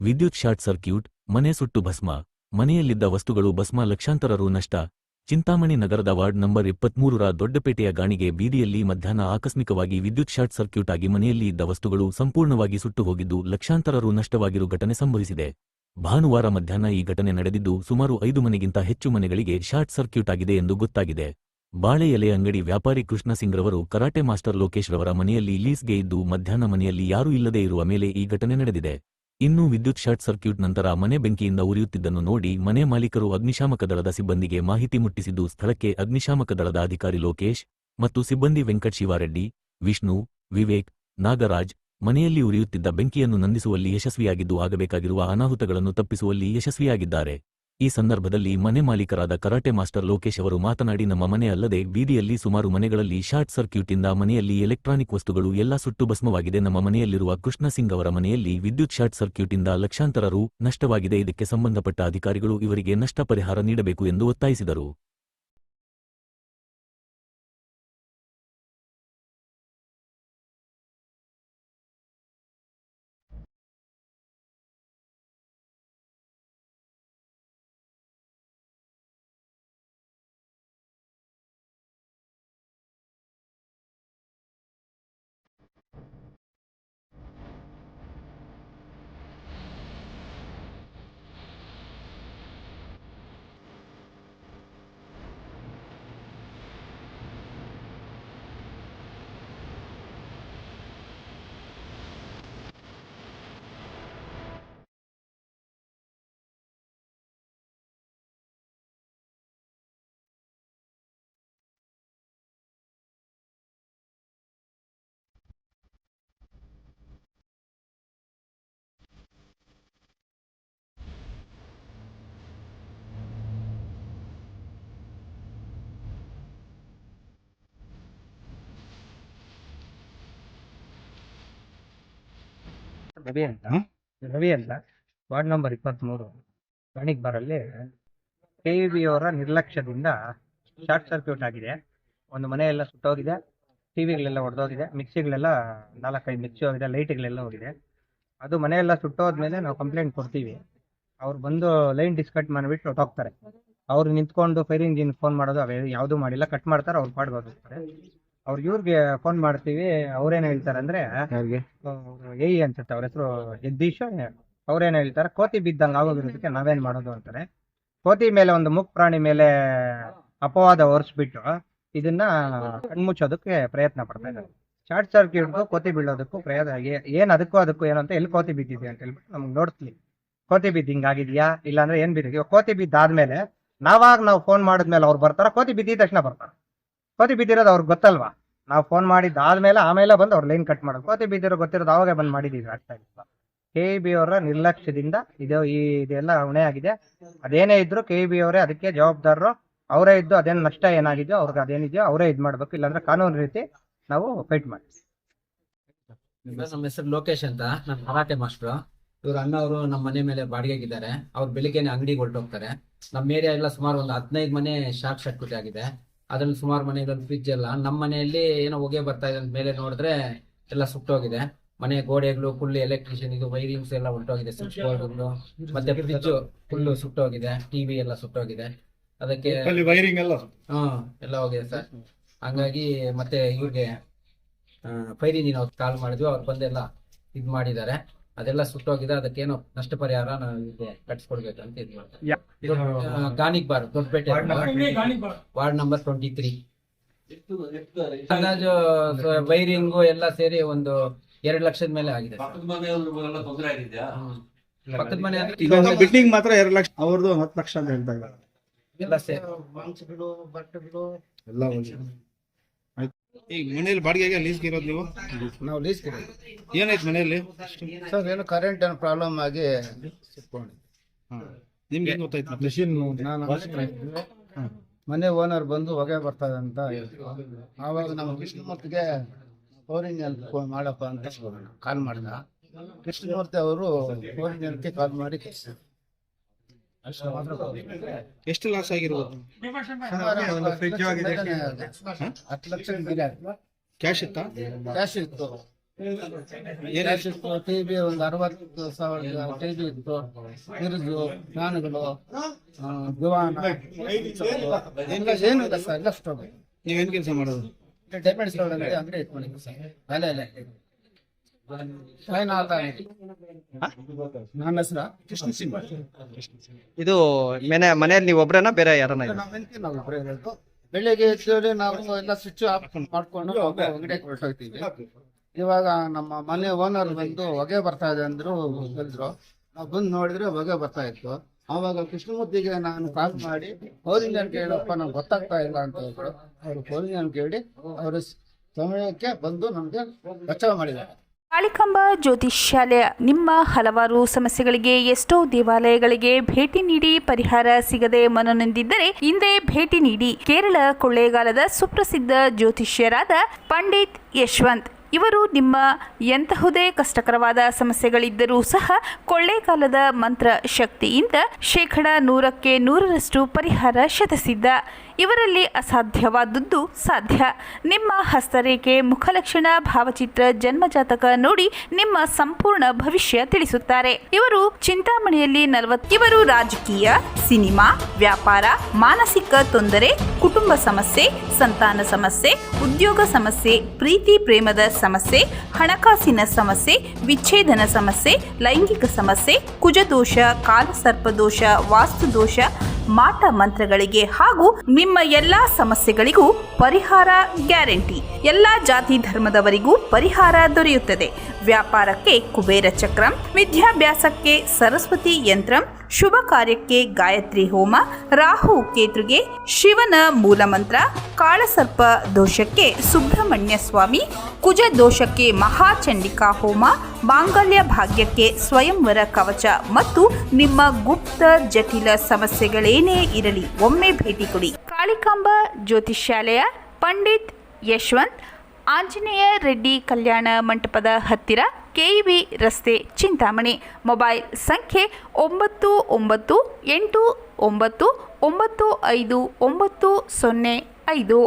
ವಿದ್ಯುತ್ short circuit, ಮನೆ ಸುಟ್ಟು ಭಸ್ಮ, ಮನೆಯಲ್ಲಿದ್ದ ವಸ್ತುಗಳು ಭಸ್ಮ, ಲಕ್ಷಾಂತರ ರು ನಷ್ಟ. ಚಿಂತಾಮಣಿ ನಗರದ ವಾರ್ಡ್ ನಂಬರ್ 23ರ ದೊಡ್ಡಪೇಟೆಯ ಗಾಣಿಗೆ ಬೀದಿಯಲ್ಲಿ ಮಧ್ಯಾಹ್ನ ಆಕಸ್ಮಿಕವಾಗಿ ವಿದ್ಯುತ್ ಶಾರ್ಟ್ ಸರ್ಕ್ಯೂಟ್ ಆಗಿ ಮನೆಯಲ್ಲಿ ಇದ್ದ ವಸ್ತುಗಳು ಸಂಪೂರ್ಣವಾಗಿ ಸುಟ್ಟು ಹೋಗಿದ್ದು ಲಕ್ಷಾಂತರ ರು ನಷ್ಟವಾಗಿರುವ ಘಟನೆ ಸಂಭವಿಸಿದೆ. ಭಾನುವಾರ ಮಧ್ಯಾಹ್ನ ಈ ಘಟನೆ ನಡೆದಿದ್ದು ಸುಮಾರು 5 ಮನೆಗಿಂತ ಹೆಚ್ಚು ಮನೆಗಳಿಗೆ ಶಾರ್ಟ್ ಸರ್ಕ್ಯೂಟ್ ಆಗಿದೆ ಎಂದು ಗೊತ್ತಾಗಿದೆ. ಬಾಳೆ ಎಲೆ ಅಂಗಡಿ ವ್ಯಾಪಾರಿ ಕೃಷ್ಣ ಸಿಂಗ್ ರವರು ಕರಾಟೆ ಮಾಸ್ಟರ್ ಲೋಕೇಶ್ ರವರ ಮನೆಯಲ್ಲಿ ಲೀಸ್ಗೆ ಇದ್ದು ಮಧ್ಯಾಹ್ನ ಮನೆಯಲ್ಲಿ ಯಾರೂ ಇಲ್ಲದೇ ಇರುವ ಮೇಲೆ ಈ ಘಟನೆ ನಡೆದಿದೆ. ಇನ್ನು ವಿದ್ಯುತ್ ಶಾರ್ಟ್ ಸರ್ಕ್ಯೂಟ್ ನಂತರ ಮನೆ ಬೆಂಕಿಯಿಂದ ಉರಿಯುತ್ತಿದ್ದನ್ನು ನೋಡಿ ಮನೆ ಮಾಲೀಕರು ಅಗ್ನಿಶಾಮಕ ದಳದ ಸಿಬ್ಬಂದಿಗೆ ಮಾಹಿತಿ ಮುಟ್ಟಿಸಿದ್ದು ಸ್ಥಳಕ್ಕೆ ಅಗ್ನಿಶಾಮಕ ದಳದ ಅಧಿಕಾರಿ ಲೋಕೇಶ್ ಮತ್ತು ಸಿಬ್ಬಂದಿ ವೆಂಕಟ್ ಶಿವಾರೆಡ್ಡಿ, ವಿಷ್ಣು, ವಿವೇಕ್, ನಾಗರಾಜ್ ಮನೆಯಲ್ಲಿ ಉರಿಯುತ್ತಿದ್ದ ಬೆಂಕಿಯನ್ನು ನಂದಿಸುವಲ್ಲಿ ಯಶಸ್ವಿಯಾಗಿದ್ದು ಆಗಬೇಕಾಗಿರುವ ಅನಾಹುತಗಳನ್ನು ತಪ್ಪಿಸುವಲ್ಲಿ ಯಶಸ್ವಿಯಾಗಿದ್ದಾರೆ. ಈ ಸಂದರ್ಭದಲ್ಲಿ ಮನೆ ಮಾಲೀಕರಾದ ಕರಾಟೆ ಮಾಸ್ಟರ್ ಲೋಕೇಶ್ ಅವರು ಮಾತನಾಡಿ, ನಮ್ಮ ಮನೆ ಅಲ್ಲದೆ ಬೀದಿಯಲ್ಲಿ ಸುಮಾರು ಮನೆಗಳಲ್ಲಿ ಶಾರ್ಟ್ ಸರ್ಕ್ಯೂಟಿಂದ ಮನೆಯಲ್ಲಿ ಎಲೆಕ್ಟ್ರಾನಿಕ್ ವಸ್ತುಗಳು ಎಲ್ಲ ಸುಟ್ಟು ಭಸ್ಮವಾಗಿದೆ. ನಮ್ಮ ಮನೆಯಲ್ಲಿರುವ ಕೃಷ್ಣ ಸಿಂಗ್ ಅವರ ಮನೆಯಲ್ಲಿ ವಿದ್ಯುತ್ ಶಾರ್ಟ್ ಸರ್ಕ್ಯೂಟಿಂದ ಲಕ್ಷಾಂತರ ರು ನಷ್ಟವಾಗಿದೆ. ಇದಕ್ಕೆ ಸಂಬಂಧಪಟ್ಟ ಅಧಿಕಾರಿಗಳು ಇವರಿಗೆ ನಷ್ಟ ಪರಿಹಾರ ನೀಡಬೇಕು ಎಂದು ಒತ್ತಾಯಿಸಿದರು. ರವಿ ಅಂತ ವಾರ್ಡ್ ನಂಬರ್ 23 ಗಾಣಿಗ್ ಬಾರಲ್ಲಿ ಕೆಇಬಿ ಅವರ ನಿರ್ಲಕ್ಷ್ಯದಿಂದ ಶಾರ್ಟ್ ಸರ್ಕ್ಯೂಟ್ ಆಗಿದೆ. ಒಂದು ಮನೆ ಎಲ್ಲ ಸುಟ್ಟೋಗಿದೆ, ಟಿವಿಗಳೆಲ್ಲ ಒಡೆದೋಗಿದೆ, ಮಿಕ್ಸಿಗಳೆಲ್ಲ 4-5 ಮಿಕ್ಸಿ ಹೋಗಿದೆ, ಲೈಟ್ಗಳೆಲ್ಲ ಹೋಗಿದೆ. ಅದು ಮನೆಯೆಲ್ಲ ಸುಟ್ಟೋದ್ಮೇಲೆ ನಾವು ಕಂಪ್ಲೇಂಟ್ ಕೊಡ್ತೀವಿ. ಅವ್ರು ಬಂದು ಲೈನ್ ಡಿಸ್ಕಟ್ ಮಾಡಿಬಿಟ್ಟು ಹೊಟ್ಟೋಗ್ತಾರೆ. ಅವ್ರು ನಿಂತ್ಕೊಂಡು ಫೈರ್ ಇಂಜಿನ್ ಫೋನ್ ಮಾಡೋದು ಅವೇ ಯಾವುದೂ ಮಾಡಿಲ್ಲ, ಕಟ್ ಮಾಡ್ತಾರೆ, ಅವ್ರು ಪಾಡ್ಗೆ ಹೋಗ್ತಾರೆ. ಅವ್ರು ಇವ್ರಿಗೆ ಫೋನ್ ಮಾಡ್ತೀವಿ, ಅವ್ರೇನು ಹೇಳ್ತಾರೆ ಅಂದ್ರೆ ಅನ್ಸುತ್ತೆ ಅವ್ರ ಹೆಸರು ಜಗದೀಶ್. ಅವ್ರೇನು ಹೇಳ್ತಾರೆ, ಕೋತಿ ಬಿದ್ದಂಗೆ ಆಗೋಗಿರೋದಕ್ಕೆ ನಾವೇನ್ ಮಾಡೋದು ಅಂತಾರೆ. ಕೋತಿ ಮೇಲೆ ಒಂದು ಮೂಕ್ ಪ್ರಾಣಿ ಮೇಲೆ ಅಪವಾದ ಹೊರಿಸ್ಬಿಟ್ಟು ಇದನ್ನ ಕಣ್ಮುಚ್ಚೋದಕ್ಕೆ ಪ್ರಯತ್ನ ಪಡ್ತಾ ಇದ್ದಾರೆ. ಶಾರ್ಟ್ ಸರ್ಕ್ಯೂಟ್ಗೂ ಕೋತಿ ಬೀಳೋದಕ್ಕೂ ಪ್ರಯತ್ನ ಏನ್ ಅದಕ್ಕೂ ಏನು ಅಂತ, ಎಲ್ಲಿ ಕೋತಿ ಬಿದ್ದಿದೆ ಅಂತ ಹೇಳ್ಬಿಟ್ಟು ನಮ್ಗೆ ನೋಡ್ತೀವಿ. ಕೋತಿ ಬಿದ್ದು ಹಿಂಗಾಗಿದ್ಯಾ ಇಲ್ಲ ಅಂದ್ರೆ ಏನ್ ಬಿದ್ದಿದ್ಯೋ. ಕೋತಿ ಬಿದ್ದಾದ್ಮೇಲೆ ನಾವು ಫೋನ್ ಮಾಡಿದ್ಮೇಲೆ ಅವ್ರು ಬರ್ತಾರ, ಕೋತಿ ಬಿದ್ದಿದ ತಕ್ಷಣ ಬರ್ತಾರೆ. ಕೋತಿ ಬಿದ್ದಿರೋದು ಅವ್ರಿಗೆ ಗೊತ್ತಲ್ವಾ, ನಾವು ಫೋನ್ ಮಾಡಿದ್ದಾದ್ಮೇಲೆ ಆಮೇಲೆ ಬಂದು ಅವ್ರು ಲೈನ್ ಕಟ್ ಮಾಡೋದು. ಕೋತಿ ಬಿದ್ದಿರೋ ಗೊತ್ತಿರೋದು ಅವಾಗೆ ಬಂದು ಮಾಡಿದೀವಿ. ಆಗ್ತಾ ಇಲ್ಲ. ಕೆಇಬಿ ಅವರ ನಿರ್ಲಕ್ಷ್ಯದಿಂದ ಇದೆಲ್ಲ ಹೊಣೆ ಆಗಿದೆ. ಅದೇನೇ ಇದ್ರು ಕೆಇಬಿ ಅವರೇ ಅದಕ್ಕೆ ಜವಾಬ್ದಾರರು, ಅವರೇ ಇದ್ದು ಅದೇನು ನಷ್ಟ ಏನಾಗಿದೆಯೋ ಅವ್ರಿಗೆ ಅದೇನಿದೆಯೋ ಅವರೇ ಇದು ಮಾಡ್ಬೇಕು, ಇಲ್ಲಾಂದ್ರೆ ಕಾನೂನು ರೀತಿ ನಾವು ಫೈಟ್ ಮಾಡ್ತೀವಿ. ನಮ್ಮ ಹೆಸರು ಲೋಕೇಶ್ ಅಂತ, ನಾನು ಕರಾಟೆ ಮಾಸ್ಟ್ರು. ಇವ್ರ ಅಣ್ಣ ಅವರು ನಮ್ಮ ಮನೆ ಮೇಲೆ ಬಾಡಿಗೆಗಿದ್ದಾರೆ. ಅವ್ರು ಬೆಳಿಗ್ಗೆನೆ ಅಂಗಡಿಗೆ ಹೊರಟೋಗ್ತಾರೆ. ನಮ್ಮ ಏರಿಯಾ ಎಲ್ಲ ಸುಮಾರು ಒಂದು 15 ಮನೆ ಶಾರ್ಟ್ ಸರ್ಕ್ಯೂಟ್ ಆಗಿದೆ. ಅದ್ರಲ್ಲಿ ಸುಮಾರು ಮನೆಗಳಲ್ಲಿ ಫ್ರಿಜ್ ಎಲ್ಲ, ನಮ್ಮ ಮನೆಯಲ್ಲಿ ಏನೋ ಹೊಗೆ ಬರ್ತಾ ಇದೆ ಮೇಲೆ ನೋಡಿದ್ರೆ ಎಲ್ಲ ಸುಟ್ಟೋಗಿದೆ. ಮನೆ ಗೋಡೆಗಳು ಫುಲ್ ಎಲೆಕ್ಟ್ರಿಷಿಯನ್ ಇದು ವೈರಿಂಗ್ಸ್ ಎಲ್ಲ ಹೊರಟೋಗಿದೆ, ಸ್ವಿಚ್ ಬೋರ್ಡ್ಗಳು ಮತ್ತೆ ಫ್ರಿಜ್ ಫುಲ್ ಸುಟ್ಟೋಗಿದೆ, ಟಿವಿ ಎಲ್ಲ ಸುಟ್ಟೋಗಿದೆ. ಅದಕ್ಕೆ ವೈರಿಂಗ್ ಎಲ್ಲ ಎಲ್ಲ ಹೋಗಿದೆ ಸರ್. ಹಂಗಾಗಿ ಮತ್ತೆ ಇವ್ರಿಗೆ ಫೈರ್ ಇಂಜಿನ್ ಅವ್ರು ಕಾಲ್ ಮಾಡಿದ್ವಿ, ಅವ್ರು ಬಂದೆಲ್ಲ ಇದ್ ಮಾಡಿದ್ದಾರೆ. ಅದೆಲ್ಲ ಸುಟ್ಟೋಗಿದೆ. ಅದಕ್ಕೇನೋ ನಷ್ಟ ಪರಿಹಾರ ನಾವು ಕಟ್ಸ್ಕೊಡ್ಬೇಕಂತ ಇದು ಮಾಡ್ತೀವಿ. ಗಾಣಿಗ್ ಬಾರ್ ದೊಡ್ಡಪೇಟೆ ವಾರ್ಡ್ ನಂಬರ್ 23. ಅಂದಾಜು ವೈರಿಂಗು ಎಲ್ಲ ಸೇರಿ ಒಂದು 2 ಲಕ್ಷದ ಮೇಲೆ ಆಗಿದೆ. ಪಕ್ಕದ ಮನೆ ಬಿಲ್ಡಿಂಗ್ ಮಾತ್ರ 2 ಲಕ್ಷ, ಅವ್ರದ್ದು 10 ಲಕ್ಷ ಅಂತ ಹೇಳ್ತಾ ಇದ್ದಾರೆ. ಎಲ್ಲ ಸೇರಿ ಎಲ್ಲ ಈಗ ಮನೆಯಲ್ಲಿ ಬಾಡಿಗೆಗೆ ಲೀಸ್ಗೆ ಇರೋದು ನೀವು? ನಾವು ಲೀಸ್ ಏನಾಯ್ತು ಮನೆಯಲ್ಲಿ? ಸರ್ ಏನು ಕರೆಂಟ್ ಏನು ಪ್ರಾಬ್ಲಮ್ ಆಗಿ ನಿಮ್ಗೆ ಹೆಂಗ್ ಗೊತ್ತಾಯ್ತು? ಮಿಷಿನ್ ಮನೆ ಓನರ್ ಬಂದು ಹೊಗೆ ಬರ್ತದೆ ಅಂತ ಆವಾಗ ನಮ್ಮ ಕೃಷ್ಣಮೂರ್ತಿಗೆ ಫೋರಿಂಗ್ ಮಾಡಪ್ಪ ಅಂತ ಕಾಲ್ ಮಾಡಿದ. ಕೃಷ್ಣಮೂರ್ತಿ ಅವರು ಫೋರಿಂಗ್ ಕಾಲ್ ಮಾಡಿ ಎಷ್ಟು ಲಾಸ್ ಆಗಿರ್ಬೋದು? 10 ಲಕ್ಷ ಕ್ಯಾಶ್ ಕ್ಯಾಶ್ ಇತ್ತಾ? ಕ್ಯಾಶ್ ಇತ್ತು. ಟಿವಿ ಒಂದು 60,000 ಟಿವಿ ಇತ್ತು, ಫ್ರಿಜ್ಜು, ಫ್ಯಾನ್ಗಳು, ದಿವಾನ ಎಲ್ಲ ಏನು ಇಲ್ಲ ಸರ್, ಎಲ್ಲ ಸ್ಟೋವ್. ನೀವೇನ್ ಕೆಲಸ ಮಾಡೋದು? ಡೆಪೆಂಡ್ಸ್ ಅಂಗಡಿ ಇಟ್ಕೊಂಡಿದ್ವಿ ಸರ್, ಅಲ್ಲೇ ನನ್ನ ಹೆಸರು ಕೃಷ್ಣ ಸಿಂಗ್. ಇದು ಮನೆಯಲ್ಲಿ ನೀವು ಒಬ್ರೇನಾ ಬೇರೆ ಯಾರನ್ನ ನಾವು ಒಬ್ಬರೇ ಇರೋದು. ಬೆಳಿಗ್ಗೆ ಎದ್ದು ನಾವು ಎಲ್ಲ ಸ್ವಿಚ್ ಆಫ್ ಮಾಡ್ಕೊಂಡು ಅಂಗಡಿಗೆ ಹೊರಟೋಗ್ತೀವಿ. ಇವಾಗ ನಮ್ಮ ಮನೆ ಓನರ್ ಬಂದು ಹೊಗೆ ಬರ್ತಾ ಇದೆ ಅಂದ್ರು, ಹೇಳಿದ್ರು. ನಾವು ಬಂದು ನೋಡಿದ್ರೆ ಹೊಗೆ ಬರ್ತಾ ಇತ್ತು. ಆವಾಗ ಕೃಷ್ಣಮೂರ್ತಿಗೆ ನಾನು ಕಾಲ್ ಮಾಡಿ ಫೋರಿಂಗ್ ಕೇಳಪ್ಪ ನಂಗೆ ಗೊತ್ತಾಗ್ತಾ ಇಲ್ಲ ಅಂತ ಹೇಳಿದ್ರು. ಅವರು ಫೋರಿಂಗ್ ಕೇಳಿ ಅವರು ಸಮಯಕ್ಕೆ ಬಂದು ನಮಗೆ ಬಚಾವ್ ಮಾಡಿದ್ದಾರೆ. ಕಾಳಿಕಾಂಬಾ ಜ್ಯೋತಿಷ್ಯಾಲಯ ನಿಮ್ಮ ಹಲವಾರು ಸಮಸ್ಯೆಗಳಿಗೆ ಎಷ್ಟೋ ದೇವಾಲಯಗಳಿಗೆ ಭೇಟಿ ನೀಡಿ ಪರಿಹಾರ ಸಿಗದೆ ಮನನೊಂದಿದ್ದರೆ ಹಿಂದೆ ಭೇಟಿ ನೀಡಿ. ಕೇರಳ ಕೊಳ್ಳೇಗಾಲದ ಸುಪ್ರಸಿದ್ಧ ಜ್ಯೋತಿಷ್ಯರಾದ ಪಂಡಿತ್ ಯಶವಂತ್ ಇವರು ನಿಮ್ಮ ಎಂತಹುದೇ ಕಷ್ಟಕರವಾದ ಸಮಸ್ಯೆಗಳಿದ್ದರೂ ಸಹ ಕೊಳ್ಳೇಗಾಲದ ಮಂತ್ರ ಶಕ್ತಿಯಿಂದ 100% 100% ಪರಿಹಾರ ಶತಸಿದ್ಧ. ಇವರಲ್ಲಿ ಅಸಾಧ್ಯವಾದದ್ದು ಸಾಧ್ಯ. ನಿಮ್ಮ ಹಸ್ತರೇಖೆ, ಮುಖಲಕ್ಷಣ, ಭಾವಚಿತ್ರ, ಜನ್ಮಜಾತಕ ನೋಡಿ ನಿಮ್ಮ ಸಂಪೂರ್ಣ ಭವಿಷ್ಯ ತಿಳಿಸುತ್ತಾರೆ. ಇವರು ಚಿಂತಾಮಣಿಯಲ್ಲಿ 40. ಇವರು ರಾಜಕೀಯ, ಸಿನಿಮಾ, ವ್ಯಾಪಾರ, ಮಾನಸಿಕ ತೊಂದರೆ, ಕುಟುಂಬ ಸಮಸ್ಯೆ, ಸಂತಾನ ಸಮಸ್ಯೆ, ಉದ್ಯೋಗ ಸಮಸ್ಯೆ, ಪ್ರೀತಿ ಪ್ರೇಮದ ಸಮಸ್ಯೆ, ಹಣಕಾಸಿನ ಸಮಸ್ಯೆ, ವಿಚ್ಛೇದನ ಸಮಸ್ಯೆ, ಲೈಂಗಿಕ ಸಮಸ್ಯೆ, ಕುಜದೋಷ, ಕಾಲಸರ್ಪದೋಷ, ವಾಸ್ತುದೋಷ, ಮಾಟ ಮಂತ್ರಗಳಿಗೆ ಹಾಗೂ ನಿಮ್ಮ ಎಲ್ಲಾ ಸಮಸ್ಯೆಗಳಿಗೂ ಪರಿಹಾರ ಗ್ಯಾರಂಟಿ. ಎಲ್ಲಾ ಜಾತಿ ಧರ್ಮದವರಿಗೂ ಪರಿಹಾರ ದೊರೆಯುತ್ತದೆ. ವ್ಯಾಪಾರಕ್ಕೆ ಕುಬೇರ ಚಕ್ರಂ, ವಿದ್ಯಾಭ್ಯಾಸಕ್ಕೆ ಸರಸ್ವತಿ ಯಂತ್ರಂ, ಶುಭ ಕಾರ್ಯಕ್ಕೆ ಗಾಯತ್ರಿ ಹೋಮ, ರಾಹು ಕೇತುಗೆ ಶಿವನ ಮೂಲಮಂತ್ರ, ಕಾಳಸರ್ಪ ದೋಷಕ್ಕೆ ಸುಬ್ರಹ್ಮಣ್ಯ ಸ್ವಾಮಿ, ಕುಜ ದೋಷಕ್ಕೆ ಮಹಾಚಂಡಿಕಾ ಹೋಮ, ಮಾಂಗಲ್ಯ ಭಾಗ್ಯಕ್ಕೆ ಸ್ವಯಂವರ ಕವಚ ಮತ್ತು ನಿಮ್ಮ ಗುಪ್ತ ಜಟಿಲ ಸಮಸ್ಯೆಗಳೇನೇ ಇರಲಿ ಒಮ್ಮೆ ಭೇಟಿ ಕೊಡಿ. ಕಾಳಿಕಾಂಬಾ ಜ್ಯೋತಿಷ್ಯಾಲಯ, ಪಂಡಿತ್ ಯಶವಂತ್, ಆಂಜನೇಯ ರೆಡ್ಡಿ ಕಲ್ಯಾಣ ಮಂಟಪದ ಹತ್ತಿರ, ಕೆಇಬಿ ರಸ್ತೆ, ಚಿಂತಾಮಣಿ. ಮೊಬೈಲ್ ಸಂಖ್ಯೆ 9989995905.